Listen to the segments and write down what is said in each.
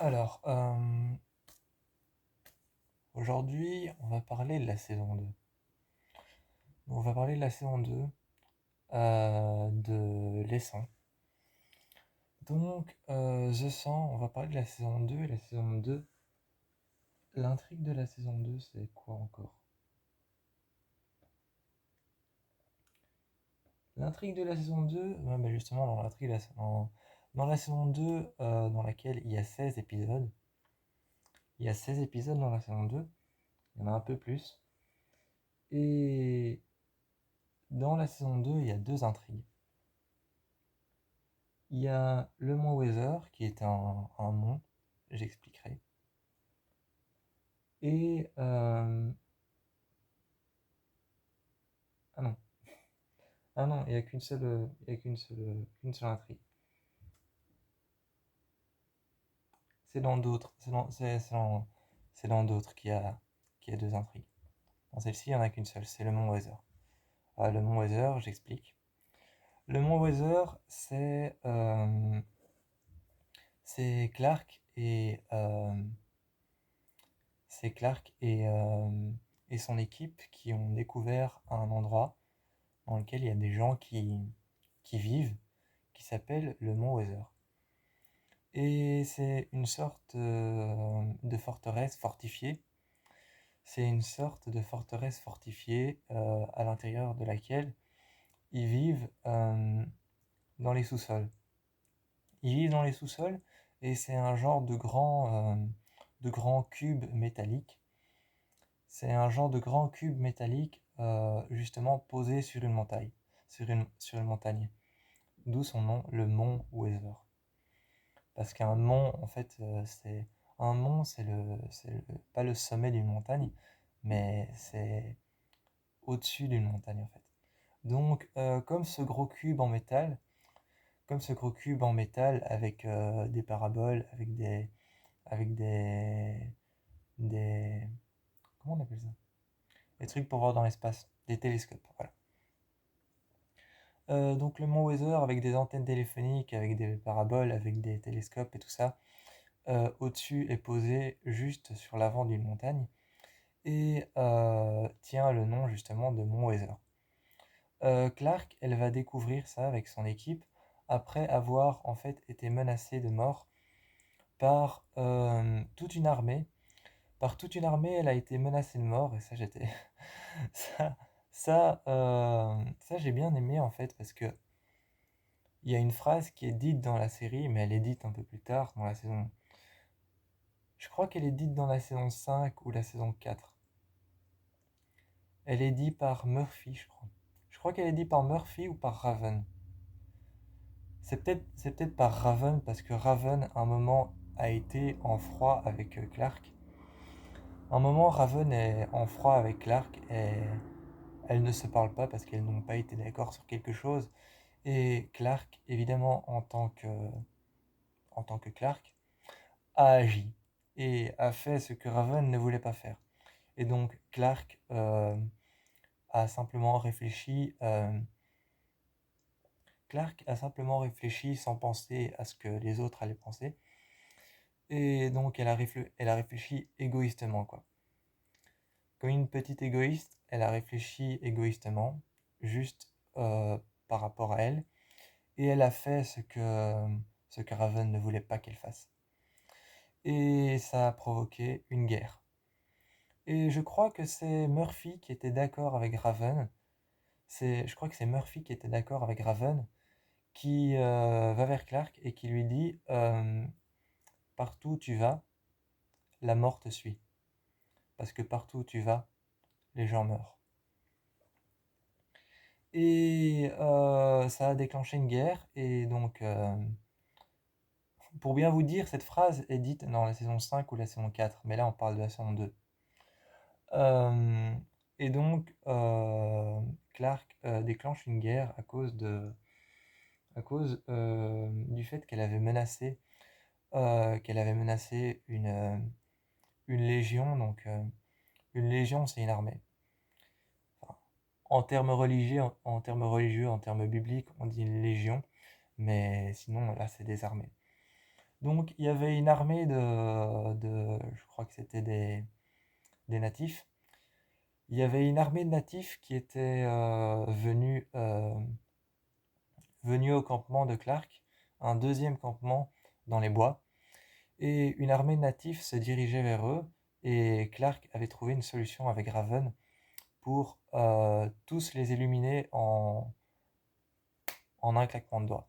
Alors, aujourd'hui, on va parler de la saison 2. On va parler de la saison 2 de l'Essent. Donc, The 100, on va parler de la saison 2. Et la saison 2, l'intrigue de la saison 2, c'est quoi encore? L'intrigue de la saison 2, ouais, bah justement, dans la saison 2, dans laquelle il y a 16 épisodes, il y a 16 épisodes dans la saison 2, il y en a un peu plus. Et dans la saison 2, il y a deux intrigues. Il y a le mont Weather, qui est un mont, j'expliquerai. Et... ah non, ah non, il n'y a qu'une seule intrigue. C'est dans d'autres, c'est dans d'autres qu'il y a deux intrigues. Dans celle-ci, il n'y en a qu'une seule, c'est le mont Weather. Le mont Weather, j'explique. Le mont Weather, c'est Clark c'est Clark et son équipe qui ont découvert un endroit dans lequel il y a des gens qui vivent, qui s'appelle le mont Weather. Et c'est une sorte de forteresse fortifiée. C'est une sorte de forteresse fortifiée à l'intérieur de laquelle ils vivent dans les sous-sols. Ils vivent dans les sous-sols et c'est un genre de grand cube métallique. C'est un genre de grand cube métallique justement posé sur une montagne. Sur une montagne. D'où son nom, le mont Weather. Parce qu'un mont, en fait, un mont, pas le sommet d'une montagne, mais c'est au-dessus d'une montagne, en fait. Donc, comme ce gros cube en métal avec des paraboles, avec des, comment on appelle ça? Des trucs pour voir dans l'espace, des télescopes, voilà. Donc le mont Weather avec des antennes téléphoniques, avec des paraboles, avec des télescopes et tout ça, au-dessus est posé juste sur l'avant d'une montagne et tient le nom justement de Mont Weather. Clark, elle va découvrir ça avec son équipe après avoir en fait été menacée de mort par toute une armée. Par toute une armée, elle a été menacée de mort et ça j'étais ça ça j'ai bien aimé en fait parce que il y a une phrase qui est dite dans la série mais elle est dite un peu plus tard dans la saison. Je crois qu'elle est dite dans la saison 5 ou la saison 4. Elle est dite par Murphy, je crois. Je crois qu'elle est dite par Murphy ou par Raven. C'est peut-être par Raven parce que Raven, à un moment, a été en froid avec Clark. À un moment, Raven est en froid avec Clark et elles ne se parlent pas parce qu'elles n'ont pas été d'accord sur quelque chose. Et Clark, évidemment, en tant que Clark, a agi et a fait ce que Raven ne voulait pas faire. Et donc Clark a simplement réfléchi. Clark a simplement réfléchi sans penser à ce que les autres allaient penser. Et donc elle a réfléchi égoïstement, quoi. Comme une petite égoïste, elle a réfléchi égoïstement, juste par rapport à elle. Et elle a fait ce que Raven ne voulait pas qu'elle fasse. Et ça a provoqué une guerre. Et je crois que c'est Murphy qui était d'accord avec Raven. Je crois que c'est Murphy qui était d'accord avec Raven, qui va vers Clark et qui lui dit partout où tu vas, la mort te suit. Parce que partout où tu vas, les gens meurent. Et ça a déclenché une guerre. Et donc, pour bien vous dire, cette phrase est dite dans la saison 5 ou la saison 4. Mais là, on parle de la saison 2. Euh, et donc, Clark déclenche une guerre à cause du fait qu'elle avait menacé une légion. Donc, une légion, c'est une armée. Enfin, en termes religieux, en termes bibliques, on dit une légion, mais sinon, là, c'est des armées. Donc il y avait une armée je crois que c'était des natifs. Il y avait une armée de natifs qui était venue au campement de Clark, un deuxième campement dans les bois, et une armée de natifs se dirigeait vers eux, et Clark avait trouvé une solution avec Raven pour tous les éliminer en un claquement de doigts.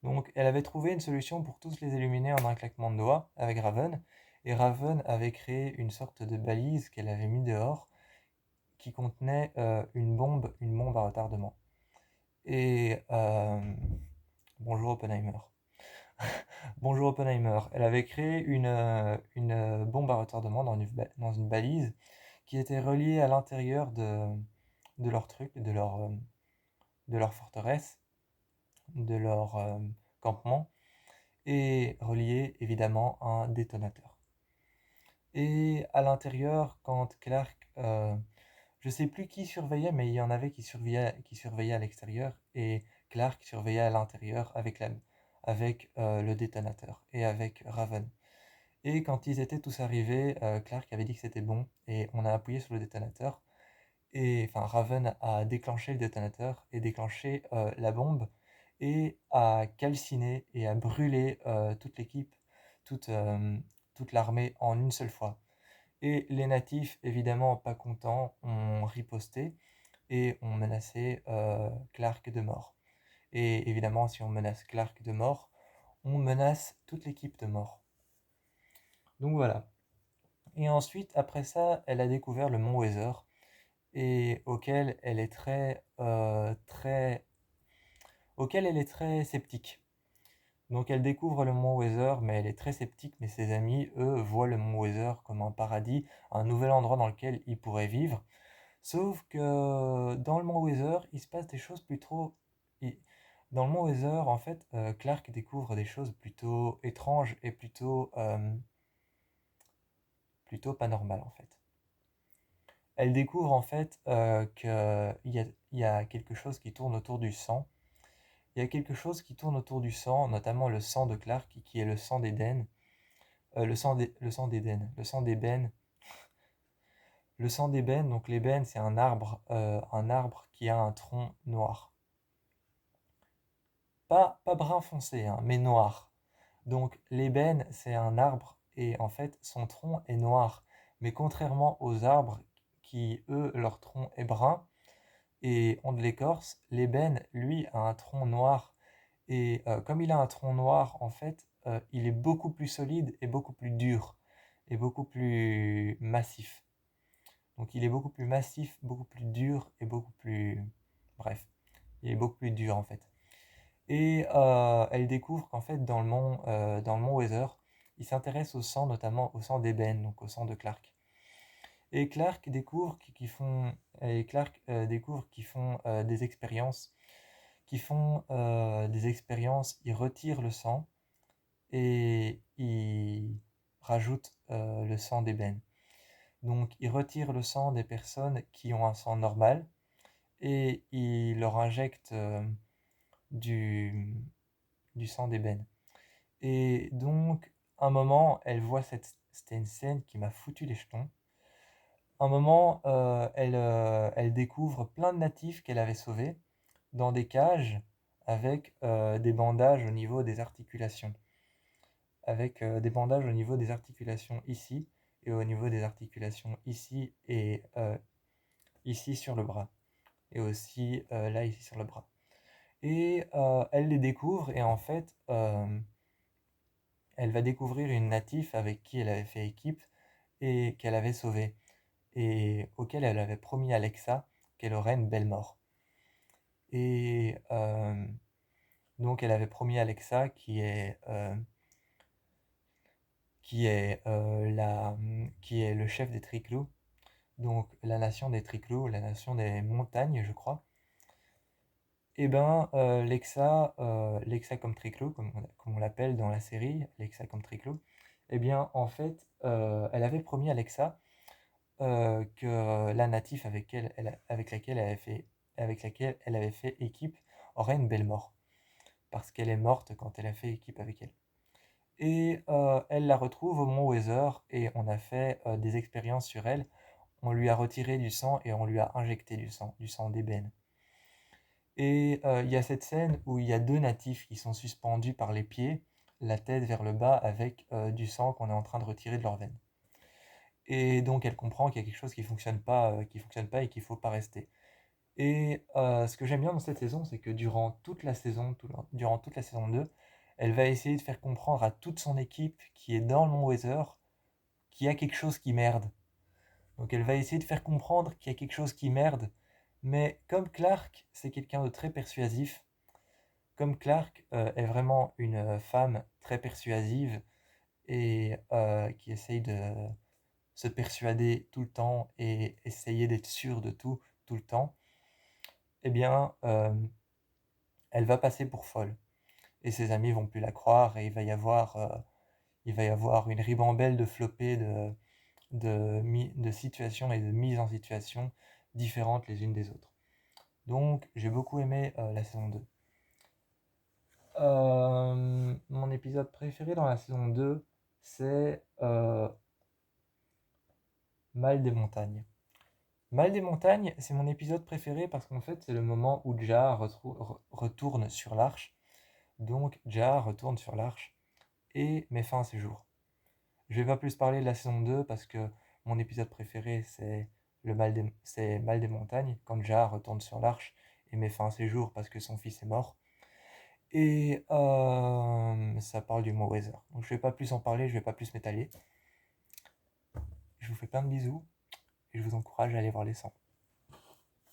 Donc elle avait trouvé une solution pour tous les éliminer en un claquement de doigts avec Raven, et Raven avait créé une sorte de balise qu'elle avait mis dehors qui contenait une bombe à retardement. Et bonjour Oppenheimer. Bonjour Oppenheimer. Elle avait créé une bombe à retardement dans une balise qui était reliée à l'intérieur de leur truc, de leur forteresse, de leur campement, et reliée évidemment à un détonateur. Et à l'intérieur, quand Clark, je sais plus qui surveillait, mais il y en avait qui surveillaient à l'extérieur, et Clark surveillait à l'intérieur avec le détonateur et avec Raven. Et quand ils étaient tous arrivés, Clark avait dit que c'était bon, et on a appuyé sur le détonateur. Et enfin, Raven a déclenché le détonateur et déclenché la bombe et a calciné et a brûlé toute l'équipe, toute, euh, toute l'armée en une seule fois. Et les natifs, évidemment pas contents, ont riposté et ont menacé Clark de mort. Et évidemment, si on menace Clark de mort, on menace toute l'équipe de mort. Donc voilà. Et ensuite, après ça, elle a découvert le mont Weather, et auquel elle est très sceptique. Donc elle découvre le mont Weather, mais elle est très sceptique, mais ses amis, eux, voient le mont Weather comme un paradis, un nouvel endroit dans lequel ils pourraient vivre. Sauf que dans le mont Weather, il se passe des choses il- Dans le mont Weather, en fait, Clark découvre des choses plutôt étranges et plutôt pas normales, en fait. Elle découvre en fait qu'il y a quelque chose qui tourne autour du sang. Il y a quelque chose qui tourne autour du sang, notamment le sang de Clark, qui est le sang d'Eden. Le sang d'Eden, le sang d'ébène. Le sang d'ébène, donc l'ébène, c'est un arbre qui a un tronc noir. Pas brun foncé, hein, mais noir. Donc l'ébène, c'est un arbre, et en fait, son tronc est noir. Mais contrairement aux arbres qui, eux, leur tronc est brun, et on de l'écorce, l'ébène, lui, a un tronc noir. Et comme il a un tronc noir, en fait, il est beaucoup plus solide et beaucoup plus dur et beaucoup plus massif. Donc il est beaucoup plus massif, beaucoup plus dur et beaucoup plus... Bref, il est beaucoup plus dur en fait. Et elle découvre qu'en fait, dans le mont Weather, il s'intéresse au sang, notamment au sang d'ébène, donc au sang de Clark. Et Clark découvre qu'ils font des expériences, ils retirent le sang et ils rajoutent le sang d'ébène. Donc ils retirent le sang des personnes qui ont un sang normal et ils leur injectent du, du sang d'ébène. Et donc, un moment, c'était une scène qui m'a foutu les jetons. Un moment, elle découvre plein de natifs qu'elle avait sauvés dans des cages avec des bandages au niveau des articulations. Avec des bandages au niveau des articulations ici et au niveau des articulations ici et ici sur le bras. Et aussi là, ici sur le bras. Et elle les découvre et en fait, elle va découvrir une natif avec qui elle avait fait équipe et qu'elle avait sauvé et auquel elle avait promis Alexa qu'elle aurait une belle mort. Et donc elle avait promis Alexa qui est le chef des Triclous, donc la nation des Triclous, la nation des montagnes, je crois. Et ben Lexa comme Triclou, comme on l'appelle dans la série, Lexa comme Triclou, eh bien en fait, elle avait promis à Lexa que la natif avec laquelle elle avait fait équipe aurait une belle mort, parce qu'elle est morte quand elle a fait équipe avec elle. Et elle la retrouve au Mont Weather et on a fait des expériences sur elle. On lui a retiré du sang et on lui a injecté du sang d'ébène. Et il y a cette scène où il y a deux natifs qui sont suspendus par les pieds, la tête vers le bas, avec du sang qu'on est en train de retirer de leur veine. Et donc elle comprend qu'il y a quelque chose qui fonctionne pas et qu'il faut pas rester. Et ce que j'aime bien dans cette saison, c'est que durant toute la saison 2, elle va essayer de faire comprendre à toute son équipe qui est dans le Mont Weather qu'il y a quelque chose qui merde. Donc elle va essayer de faire comprendre qu'il y a quelque chose qui merde. Mais comme Clark, c'est quelqu'un de très persuasif, comme Clark est vraiment une femme très persuasive et qui essaye de se persuader tout le temps et essayer d'être sûre de tout le temps, eh bien, elle va passer pour folle. Et ses amis vont plus la croire et il va y avoir une ribambelle de flopées de situations et de mises en situation différentes les unes des autres. Donc, j'ai beaucoup aimé la saison 2. Mon épisode préféré dans la saison 2, c'est Mal des montagnes. Mal des montagnes, c'est mon épisode préféré parce qu'en fait, c'est le moment où Jar retourne sur l'arche. Donc, Jar retourne sur l'arche et met fin à ses jours. Je vais pas plus parler de la saison 2 parce que mon épisode préféré, c'est Mal des montagnes, quand Jar retourne sur l'arche et met fin à ses jours parce que son fils est mort. Et ça parle du mot Weather. Donc je vais pas plus en parler, je vais pas plus m'étaler. Je vous fais plein de bisous et je vous encourage à aller voir les 100.